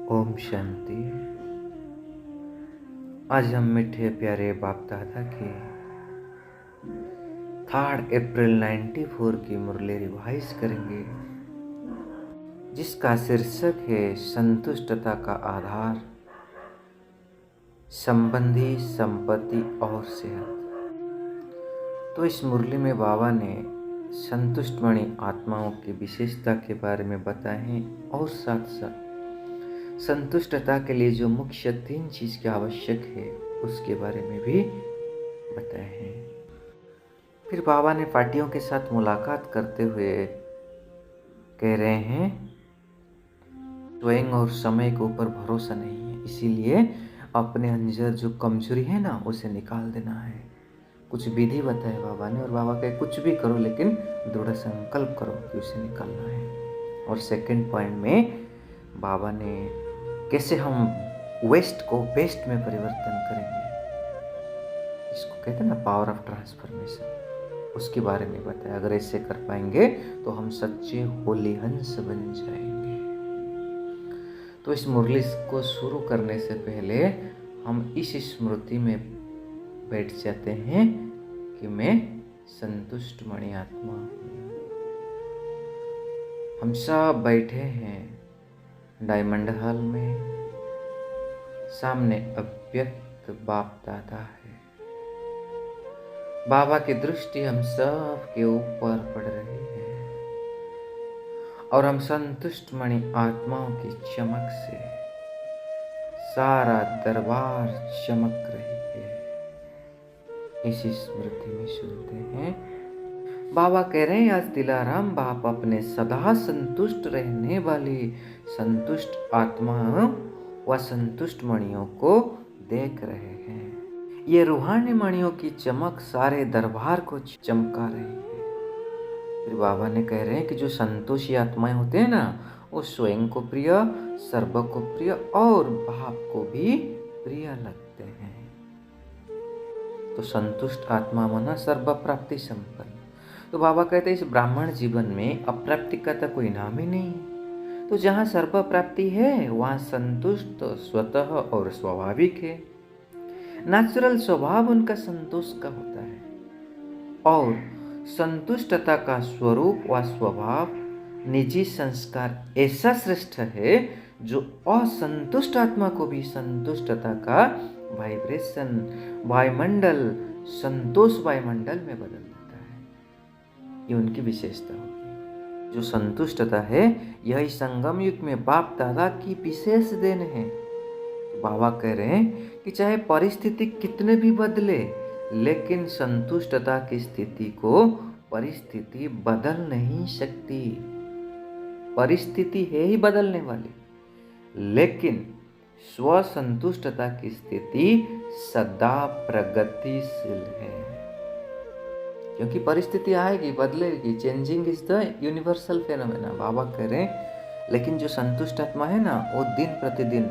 ओम शांति। आज हम मीठे प्यारे बाप दादा की 3 अप्रैल 94 की मुरली रिवाइज करेंगे, जिसका शीर्षक है संतुष्टता का आधार, संबंधी, संपत्ति और सेहत। तो इस मुरली में बाबा ने संतुष्टमणि आत्माओं की विशेषता के बारे में बताए हैं और साथ साथ संतुष्टता के लिए जो मुख्य 3 चीज की आवश्यक है उसके बारे में भी बताए हैं। फिर बाबा ने पार्टियों के साथ मुलाकात करते हुए कह रहे हैं, स्वयं और समय के ऊपर भरोसा नहीं है, इसीलिए अपने अंदर जो कमजोरी है ना उसे निकाल देना है। कुछ विधि बताए बाबा ने, और बाबा कहे कुछ भी करो लेकिन दृढ़ संकल्प करो कि उसे निकालना है। और सेकंड पॉइंट में बाबा ने कैसे हम वेस्ट को बेस्ट में परिवर्तन करेंगे, इसको कहते हैं ना पावर ऑफ ट्रांसफॉर्मेशन, उसके बारे में बताया। अगर ऐसे कर पाएंगे तो हम सच्चे होली हंस बन जाएंगे। तो इस मुरली को शुरू करने से पहले हम इस स्मृति में बैठ जाते हैं कि मैं संतुष्ट मणि आत्मा हूँ। हम सब बैठे हैं डायमंड हॉल में, सामने अव्यक्त बाप दादा है। बाबा की दृष्टि हम सब के ऊपर पड़ रही है और हम संतुष्ट मणि आत्माओं की चमक से सारा दरबार चमक रही है। इसी स्मृति में सुनते हैं, बाबा कह रहे हैं, आज दिलाराम बाप अपने सदा संतुष्ट रहने वाली संतुष्ट आत्माओं व संतुष्ट मणियों को देख रहे हैं। ये रूहानी मणियों की चमक सारे दरबार को चमका रही है। फिर बाबा ने कह रहे हैं कि जो संतोषी आत्माएं होते हैं ना, वो स्वयं को प्रिय, सर्व को प्रिय और बाप को भी प्रिय लगते हैं। तो संतुष्ट आत्मा माना सर्व प्राप्ति संपन्न। तो बाबा कहते हैं इस ब्राह्मण जीवन में अप्राप्ति का तो कोई नाम ही नहीं है। तो जहाँ सर्व प्राप्ति है वहाँ संतुष्ट स्वतः और स्वाभाविक है। नेचुरल स्वभाव उनका संतोष का होता है। और संतुष्टता का स्वरूप व स्वभाव निजी संस्कार ऐसा श्रेष्ठ है जो असंतुष्ट आत्मा को भी संतुष्टता का वाइब्रेशन, वायुमंडल, संतोष वायुमंडल में बदल देता है। ये उनकी विशेषता होगी। जो संतुष्टता है यही संगम युग में बाप दादा की विशेष देन है। बाबा कह रहे हैं कि चाहे परिस्थिति कितने भी बदले, लेकिन संतुष्टता की स्थिति को परिस्थिति बदल नहीं सकती। परिस्थिति है ही बदलने वाली, लेकिन स्वसंतुष्टता की स्थिति सदा प्रगतिशील है। क्योंकि परिस्थिति आएगी, बदलेगी। Changing is the universal phenomena, बाबा कह रहे हैं। लेकिन जो संतुष्ट आत्मा है ना, वो दिन प्रतिदिन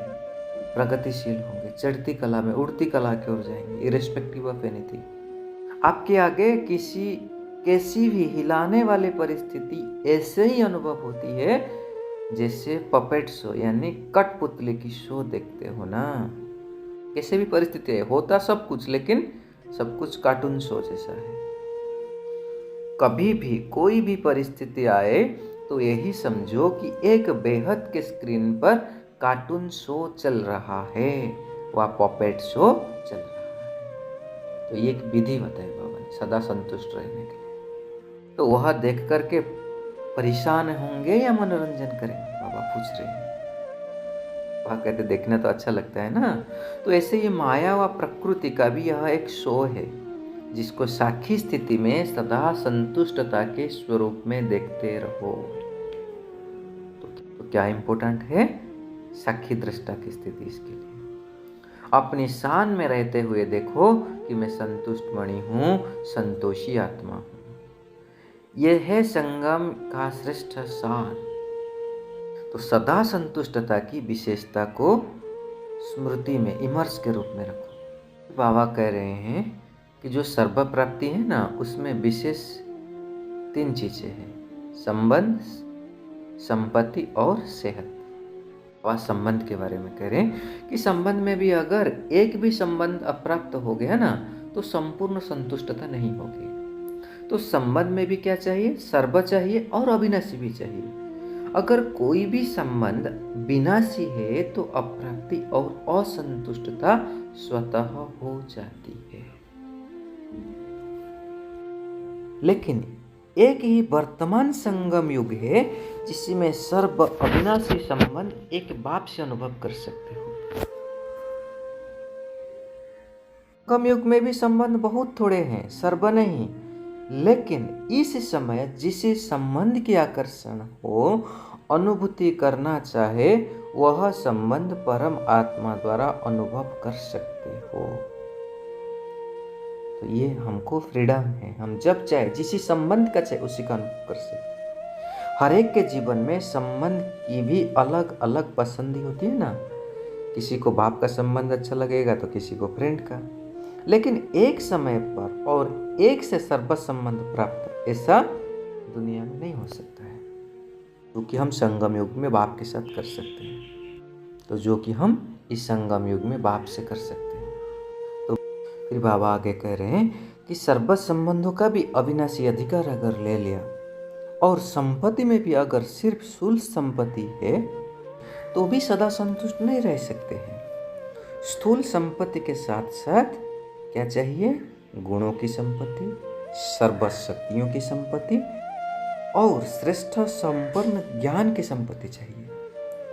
प्रगतिशील होंगे, चढ़ती कला में, उड़ती कला की ओर जाएंगे, इरेस्पेक्टिव ऑफ एनीथिंग। आपके आगे कैसी भी हिलाने वाली परिस्थिति ऐसे ही अनुभव होती है जैसे पपेट शो यानी कठपुतली की शो देखते हो ना। कैसे भी परिस्थिति है, होता सब कुछ, लेकिन सब कुछ कार्टून शो जैसा है। कभी भी कोई भी परिस्थिति आए तो यही समझो कि एक बेहद के स्क्रीन पर कार्टून शो चल रहा है, वह पपेट शो चल रहा है। तो ये एक विधि बताई बाबा ने सदा संतुष्ट रहने के लिए। तो वह देख करके परेशान होंगे या मनोरंजन करेंगे, बाबा पूछ रहे हैं। वह कहते देखना तो अच्छा लगता है ना। तो ऐसे ये माया व प्रकृति का भी यह एक शो है, जिसको साक्षी स्थिति में सदा संतुष्टता के स्वरूप में देखते रहो। तो क्या इंपॉर्टेंट है? साक्षी दृष्टा की स्थिति। इसके लिए अपनी शान में रहते हुए देखो कि मैं संतुष्ट मणि हूँ, संतोषी आत्मा हूँ। यह है संगम का श्रेष्ठ शान। तो सदा संतुष्टता की विशेषता को स्मृति में इमर्स के रूप में रखो। बाबा कह रहे हैं कि जो सर्व प्राप्ति है ना, उसमें विशेष 3 चीजें हैं, संबंध, संपत्ति और सेहत। और संबंध के बारे में कह रहे हैं कि संबंध में भी अगर एक भी संबंध अप्राप्त हो गया ना तो संपूर्ण संतुष्टता नहीं होगी। तो संबंध में भी क्या चाहिए? सर्व चाहिए और अविनाशी भी चाहिए। अगर कोई भी संबंध विनाशी है तो अप्राप्ति और असंतुष्टता स्वतः हो जाती है। लेकिन एक ही वर्तमान संगम युग है जिसमें सर्व अविनाशी संबंध एक बाप से अनुभव कर सकते हो। संगम युग में भी संबंध बहुत थोड़े हैं, सर्व नहीं। लेकिन इस समय जिस संबंध की आकर्षण हो, अनुभूति करना चाहे, वह संबंध परम आत्मा द्वारा अनुभव कर सकते हो। तो ये हमको फ्रीडम है, हम जब चाहे जिस संबंध का चाहे उसी का अनुभव कर सकते हैं। हर एक के जीवन में संबंध की भी अलग अलग पसंद होती है ना। किसी को बाप का संबंध अच्छा लगेगा तो किसी को फ्रेंड का। लेकिन एक समय पर और एक से सर्व संबंध प्राप्त ऐसा दुनिया में नहीं हो सकता है, क्योंकि हम संगम युग में बाप के साथ कर सकते हैं। तो जो कि हम इस संगम युग में बाप से कर सकते हैं। तो फिर बाबा आगे कह रहे हैं कि सर्व संबंधों का भी अविनाशी अधिकार अगर ले लिया और संपत्ति में भी अगर सिर्फ स्थूल संपत्ति है तो भी सदा संतुष्ट नहीं रह सकते हैं। स्थूल संपत्ति के साथ साथ क्या चाहिए? गुणों की संपत्ति, सर्वशक्तियों की संपत्ति और श्रेष्ठ संपन्न ज्ञान की संपत्ति चाहिए।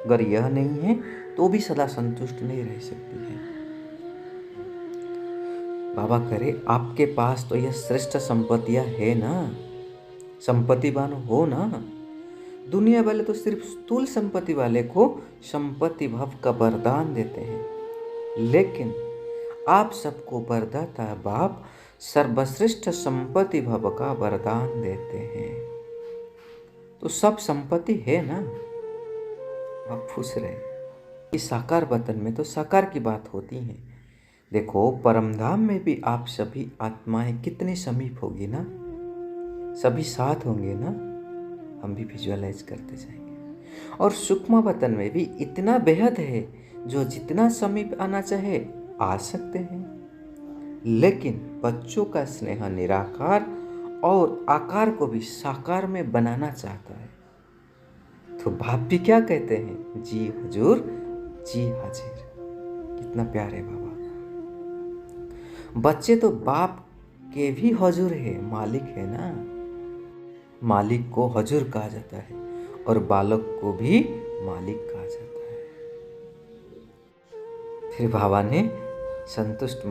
अगर यह नहीं है तो भी सदा संतुष्ट नहीं रह सकती है। बाबा करे आपके पास तो यह श्रेष्ठ संपत्तियां है ना, संपत्तिवान हो ना। दुनिया वाले तो सिर्फ स्थूल संपत्ति वाले को संपत्ति भाव का वरदान देते हैं, लेकिन आप सबको वरदाता बाप सर्वश्रेष्ठ संपत्ति भव का वरदान देते हैं। तो सब संपत्ति है ना, आप खुश रहे। इस साकार वतन में तो साकार की बात होती है। देखो परमधाम में भी आप सभी आत्माएं कितनी समीप होगी ना, सभी साथ होंगे ना। हम भी विजुअलाइज करते जाएंगे। और सूक्ष्म वतन में भी इतना बेहद है, जो जितना समीप आना चाहे आ सकते हैं। लेकिन बच्चों का स्नेह निराकार और आकार को भी साकार में बनाना चाहता है। तो बाप भी क्या कहते हैं? जी हुजूर, जी हाजिर। कितना प्यार है बाबा। बच्चे तो बाप के भी हुजूर है, मालिक है ना। मालिक को हुजूर कहा जाता है और बालक को भी मालिक कहा जाता है। फिर बाबा ने संतुष्ट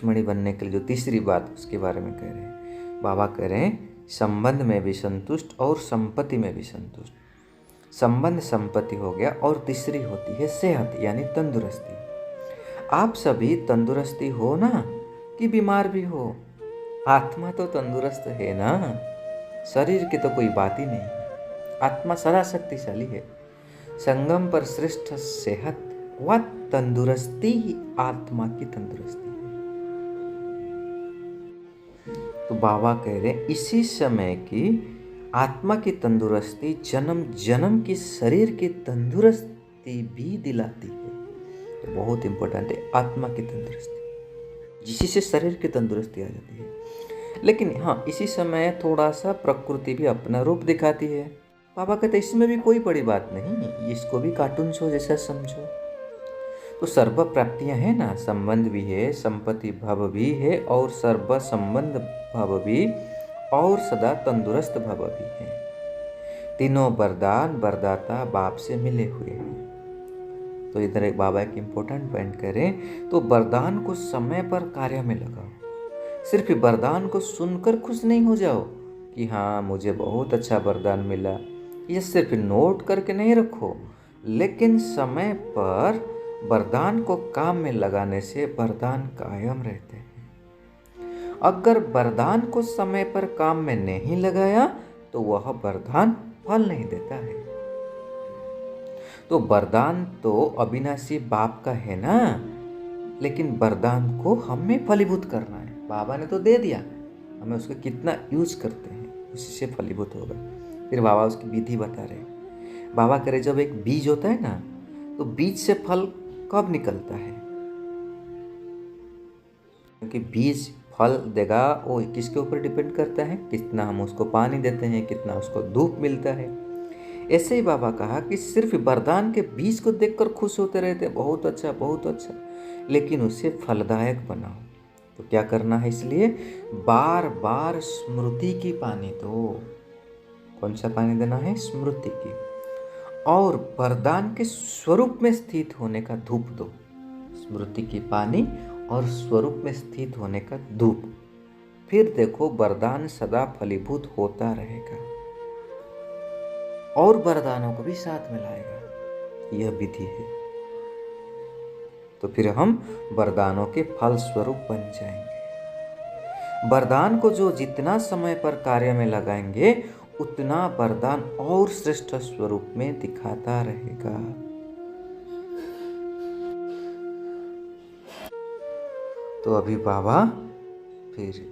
मणि बनने के लिए जो तीसरी बात उसके बारे में कह रहे हैं। बाबा कह रहे हैं संबंध में भी संतुष्ट और संपत्ति में भी संतुष्ट। संबंध संपत्ति हो गया और तीसरी होती है सेहत यानी तंदुरुस्ती। आप सभी तंदुरुस्ती हो ना कि बीमार भी हो, आत्मा तो तंदुरुस्त है ना। शरीर की तो कोई बात ही नहीं। आत्मा सदा शक्तिशाली है। संगम पर श्रेष्ठ सेहत व तंदुरुस्ती ही आत्मा की तंदुरुस्ती है। तो बाबा कह रहे हैं इसी समय की आत्मा की तंदुरुस्ती जन्म जन्म की शरीर की तंदुरुस्ती भी दिलाती है। तो बहुत इंपॉर्टेंट है आत्मा की तंदुरुस्ती, जिसी से शरीर की तंदुरुस्ती आ जाती है। लेकिन हाँ, इसी समय थोड़ा सा प्रकृति भी अपना रूप दिखाती है। बाबा कहते इसमें भी कोई बड़ी बात नहीं, इसको भी कार्टून शो जैसा समझो। तो सर्व प्राप्तियां है ना, संबंध भी है, संपत्ति भाव भी है और सर्व संबंध भाव भी और सदा तंदुरुस्त भाव भी है। तीनों वरदान वरदाता बाप से मिले हुए हैं। तो इधर एक बाबा एक इम्पोर्टेंट पॉइंट करें तो वरदान को समय पर कार्य में लगाओ। सिर्फ वरदान को सुनकर खुश नहीं हो जाओ कि हाँ मुझे बहुत अच्छा वरदान मिला, ये सिर्फ नोट करके नहीं रखो। लेकिन समय पर वरदान को काम में लगाने से वरदान कायम रहते हैं। अगर वरदान को समय पर काम में नहीं लगाया तो वह वरदान फल नहीं देता है। तो वरदान तो अविनाशी बाप का है ना, लेकिन वरदान को हमें फलीभूत करना है। बाबा ने तो दे दिया, हमें उसका कितना यूज करते हैं उसी से फलीभूत होगा। फिर बाबा उसकी विधि बता रहे हैं। बाबा करे जब एक बीज होता है ना, तो बीज से फल कब निकलता है? क्योंकि बीज फल देगा वो किसके ऊपर डिपेंड करता है? कितना हम उसको पानी देते हैं, कितना उसको धूप मिलता है। ऐसे ही बाबा कहा कि सिर्फ वरदान के बीज को देखकर खुश होते रहते, बहुत अच्छा बहुत अच्छा, लेकिन उसे फलदायक बनाओ। तो क्या करना है? इसलिए बार बार स्मृति की पानी दो। कौन सा पानी देना है? स्मृति की। और वरदान के स्वरूप में स्थित होने का धूप दो। स्मृति की पानी और स्वरूप में स्थित होने का धूप। फिर देखो वरदान सदा फलीभूत होता रहेगा और वरदानों को भी साथ में लाएगा। यह विधि है। तो फिर हम वरदानों के फल स्वरूप बन जाएंगे। वरदान को जो जितना समय पर कार्य में लगाएंगे, उतना वरदान और श्रेष्ठ स्वरूप में दिखाता रहेगा। तो अभी बाबा फिर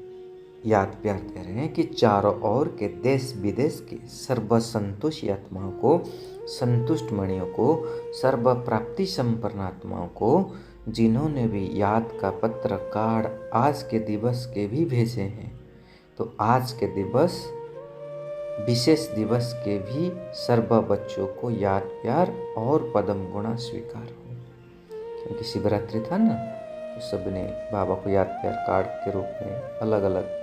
याद प्यार दे रहे हैं कि चारों ओर के देश विदेश की सर्वसंतुष्ट आत्माओं को, संतुष्ट मणियों को, सर्व प्राप्ति संपन्न आत्माओं को, जिन्होंने भी याद का पत्र कार्ड आज के दिवस के भी भेजे हैं, तो आज के दिवस विशेष दिवस के भी सर्व बच्चों को याद प्यार और पदम गुणा स्वीकार हो। क्योंकि शिवरात्रि था ना, तो सबने बाबा को याद प्यार कार्ड के रूप में अलग अलग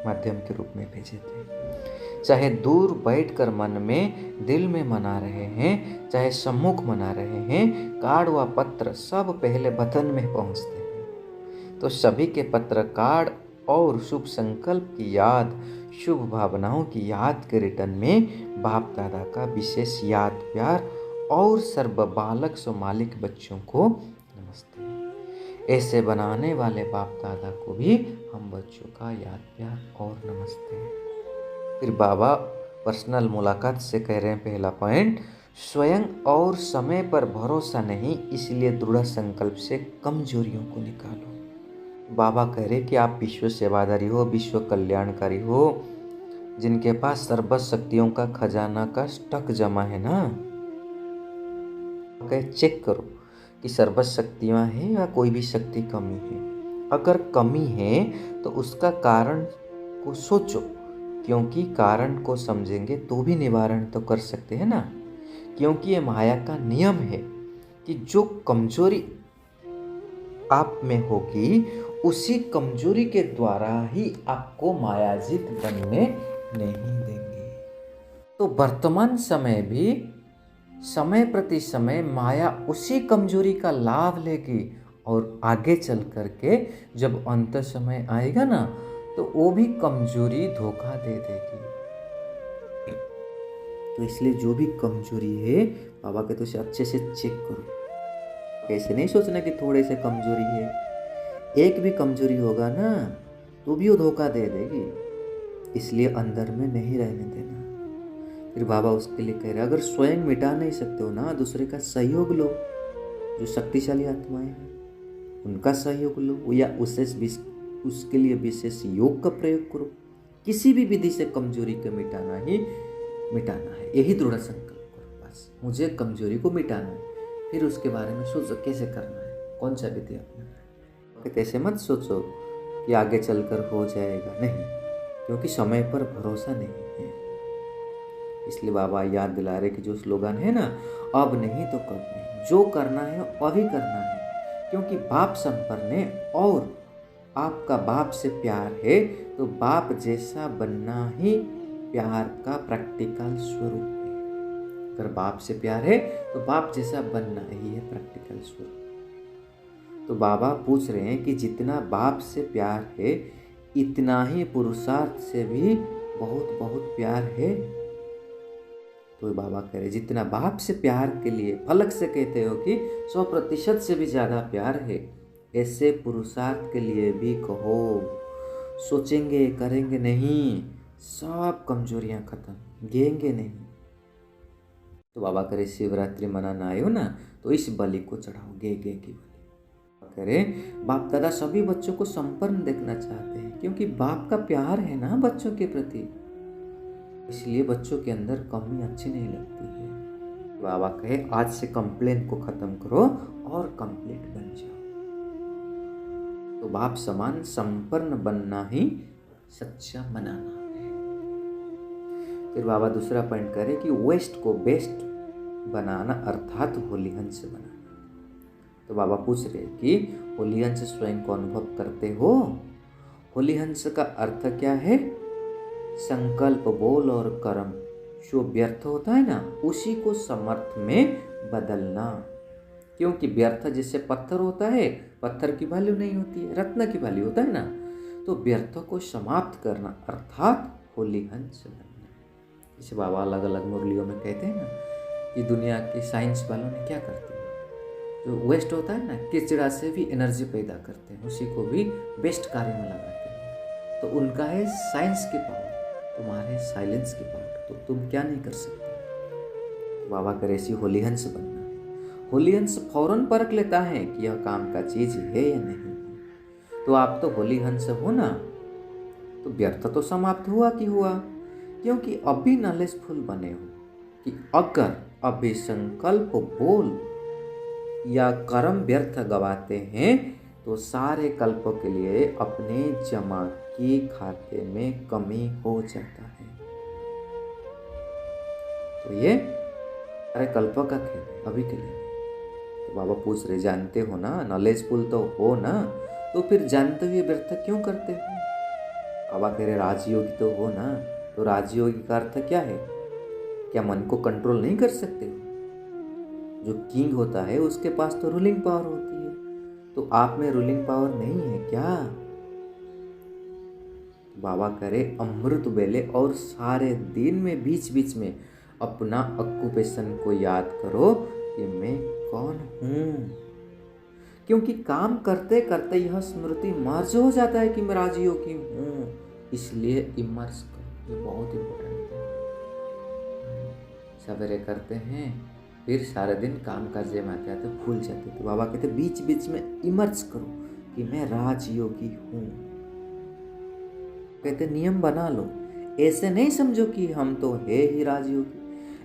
माध्यम के रूप में भेजे थे। चाहे दूर बैठकर मन में दिल में मना रहे हैं, चाहे सम्मुख मना रहे हैं, कार्ड व पत्र सब पहले वतन में पहुंचते हैं। तो सभी के पत्र कार्ड और शुभ संकल्प की याद, शुभ भावनाओं की याद के रिटर्न में बाप दादा का विशेष याद प्यार और सर्व बालक सो मालिक बच्चों को नमस्ते। ऐसे बनाने वाले बाप दादा को भी हम बच्चों का याद प्यार और नमस्ते। फिर बाबा पर्सनल मुलाकात से कह रहे हैं, पहला पॉइंट, स्वयं और समय पर भरोसा नहीं, इसलिए दृढ़ संकल्प से कमजोरियों को निकालो। बाबा कह रहे कि आप विश्व सेवादारी हो, विश्व कल्याणकारी हो, जिनके पास सर्व शक्तियों का खजाना का स्टॉक जमा है ना, चेक करो कि सर्व शक्तियाँ हैं या कोई भी शक्ति कमी है। अगर कमी है तो उसका कारण को सोचो, क्योंकि कारण को समझेंगे तो भी निवारण तो कर सकते हैं ना। क्योंकि ये माया का नियम है कि जो कमजोरी आप में होगी, उसी कमजोरी के द्वारा ही आपको मायाजित बनने नहीं देंगे। तो वर्तमान समय भी समय प्रति समय माया उसी कमजोरी का लाभ लेगी और आगे चल करके जब अंत समय आएगा ना, तो वो भी कमजोरी धोखा दे देगी। तो इसलिए जो भी कमजोरी है बाबा के तो अच्छे से चेक करो। ऐसे नहीं सोचना कि थोड़े से कमजोरी है, एक भी कमजोरी होगा ना तो भी वो धोखा दे देगी। इसलिए अंदर में नहीं रहने देना। फिर बाबा उसके लिए कह रहे हैं, अगर स्वयं मिटा नहीं सकते हो ना, दूसरे का सहयोग लो। जो शक्तिशाली आत्माएं हैं उनका सहयोग लो, या उसके लिए विशेष योग का प्रयोग करो। किसी भी विधि से कमजोरी को मिटाना ही मिटाना है, यही दृढ़ संकल्प करो। बस मुझे कमजोरी को मिटाना है, फिर उसके बारे में सोचो कैसे करना है, कौन सा विधि अपनाना है। ऐसे मत सोचो कि आगे चलकर हो जाएगा, नहीं, क्योंकि समय पर भरोसा नहीं है। इसलिए बाबा याद दिला रहे कि जो स्लोगन है ना, अब नहीं तो कब नहीं, जो करना है अभी करना है, क्योंकि बाप संपन्न है और आपका बाप से प्यार है, तो बाप जैसा बनना ही प्यार का प्रैक्टिकल स्वरूप है। अगर बाप से प्यार है तो बाप जैसा बनना ही है प्रैक्टिकल स्वरूप। तो बाबा पूछ रहे हैं कि जितना बाप से प्यार है, इतना ही पुरुषार्थ से भी बहुत बहुत प्यार है। तो बाबा कह रहे जितना बाप से प्यार के लिए फलक से कहते हो कि 100% से भी ज़्यादा प्यार है, ऐसे पुरुषार्थ के लिए भी कहो। सोचेंगे करेंगे नहीं, सब कमजोरियां खत्म, गेंगे नहीं। तो बाबा करे शिवरात्रि मनाना आए हो ना, तो इस बलि को चढ़ाओ, गे की बलि। करे बाप दादा सभी बच्चों को संपन्न देखना चाहते हैं, क्योंकि बाप का प्यार है ना बच्चों के प्रति, इसलिए बच्चों के अंदर कमी अच्छी नहीं लगती है। बाबा कहे आज से कंप्लेन को खत्म करो और कंप्लीट बन जाओ। तो बाप समान संपन्न बनना ही सच्चा मनाना है। फिर बाबा दूसरा पॉइंट करे कि वेस्ट को बेस्ट बनाना अर्थात होलीहंस बनाना। तो बाबा पूछ रहे कि होलीहंस स्वयं को अनुभव करते हो? होलीहंस का अर्थ क्या है? संकल्प, बोल और कर्म जो व्यर्थ होता है ना, उसी को समर्थ में बदलना। क्योंकि व्यर्थ जैसे पत्थर होता है, पत्थर की वैल्यू नहीं होती है, रत्न की वैल्यू होता है ना। तो व्यर्थ को समाप्त करना अर्थात होलीहंस बनना। जैसे बाबा अलग अलग मुरलियों में कहते हैं ना कि दुनिया के साइंस वालों ने क्या करते हैं, जो वेस्ट होता है ना, किचड़ा से भी एनर्जी पैदा करते हैं, उसी को भी बेस्ट कार्य में लगाते हैं। तो उनका है साइंस की पावर, तुम्हारे साइलेंस की पावर, तो तुम क्या नहीं कर सकते। बाबा करे ऐसी होलीहंस बनना है। होलीहंस फौरन परख लेता है कि यह काम का चीज है या नहीं। तो आप तो होलीहंस हो ना, तो व्यर्थ तो समाप्त हुआ कि हुआ, क्योंकि अभी नॉलेजफुल बने हो कि अगर अभी संकल्प, बोल या कर्म व्यर्थ गवाते हैं तो सारे कल्पों के लिए अपने जमा के खाते में कमी हो जाता है। तो ये सारे कल्पों का खेल है, अभी के लिए। तो बाबा पूछ रहे, जानते हो ना, नॉलेजफुल तो हो ना, तो फिर जानते हुए व्यर्थ क्यों करते हो? बाबा कह रहे राजयोगी तो हो ना, तो राजयोगी का अर्थ क्या है? क्या मन को कंट्रोल नहीं कर सकते हो? जो किंग होता है उसके पास तो रूलिंग पावर होती है, तो आप में रूलिंग पावर नहीं है क्या? बाबा करे अमृत बेले और सारे दिन में बीच बीच में अपना ऑक्यूपेशन को याद करो कि मैं कौन हूँ। क्योंकि काम करते करते यह स्मृति मर्ज हो जाता है कि मैं राजयोगी हूँ, इसलिए इमर्स करो, ये बहुत इंपॉर्टेंट है। सवेरे करते हैं, फिर सारे दिन काम काज में आते आते भूल जाते। तो बाबा कहते बीच बीच में इमर्ज करो कि मैं राजयोगी हूँ। कहते नियम बना लो, ऐसे नहीं समझो कि हम तो है ही राजयोगी,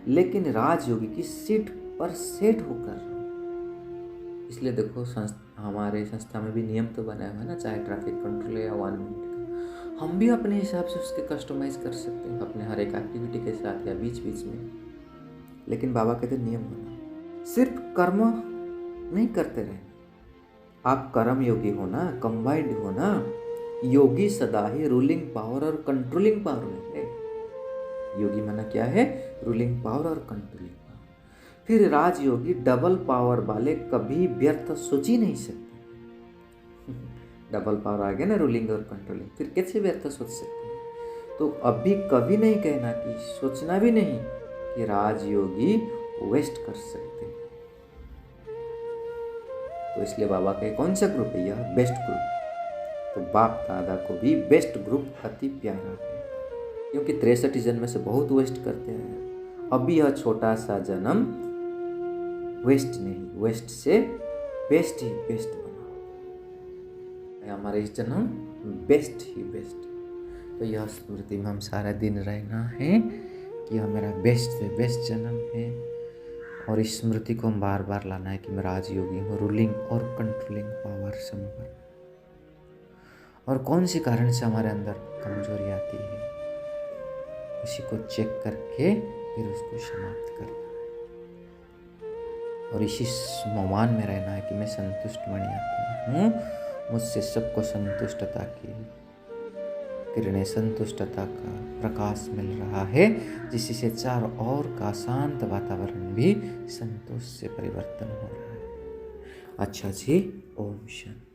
लेकिन राजयोगी की सीट पर सेट होकर। इसलिए देखो हमारे संस्था में भी नियम तो बनाया हुआ है ना, चाहे ट्रैफिक कंट्रोल या 1 मिनट का, हम भी अपने हिसाब से उसके कस्टमाइज कर सकते हैं अपने हर एक एक्टिविटी के साथ या बीच बीच में। लेकिन बाबा कहते नियम बना, सिर्फ कर्म नहीं करते रहे। आप कर्म योगी हो ना, कंबाइंड हो ना। योगी सदा ही रूलिंग पावर और कंट्रोलिंग पावर में है। योगी माना क्या है? रूलिंग पावर और कंट्रोलिंग पावर। फिर राजयोगी डबल पावर वाले कभी व्यर्थ सोच ही नहीं सकते। डबल पावर आ गया ना, रूलिंग और कंट्रोलिंग, फिर कैसे व्यर्थ सोच सकते हैं? तो अभी कभी नहीं कहना कि, सोचना भी नहीं कि राजयोगी वेस्ट कर सकते हैं। तो इसलिए बाबा के कौन सा ग्रुप है? यह बेस्ट ग्रुप। तो बाप दादा को भी बेस्ट ग्रुप अति प्यारा है, क्योंकि 63 जन्म से बहुत वेस्ट करते हैं। अभी यह छोटा सा जन्म वेस्ट नहीं, वेस्ट से बेस्ट ही बेस्ट बनाओ। हमारा इस जन्म बेस्ट ही बेस्ट। तो यह स्मृति में हम सारा दिन रहना है कि यह मेरा बेस्ट से बेस्ट जन्म है, और इस स्मृति को हम बार बार लाना है कि मैं राजयोगी हूँ, रूलिंग और कंट्रोलिंग पावर संपन्न। और कौन सी कारण से हमारे अंदर कमजोरी आती है, उसी को चेक करके फिर उसको समाप्त करना है। और इसी मोमान में रहना है कि मैं संतुष्ट मणि आत्मा हूँ, मुझसे सबको संतुष्टता की किरणें, संतुष्टता का प्रकाश मिल रहा है, जिससे चारों ओर का शांत वातावरण भी संतोष से परिवर्तन हो रहा है। अच्छा जी, ओम शांति।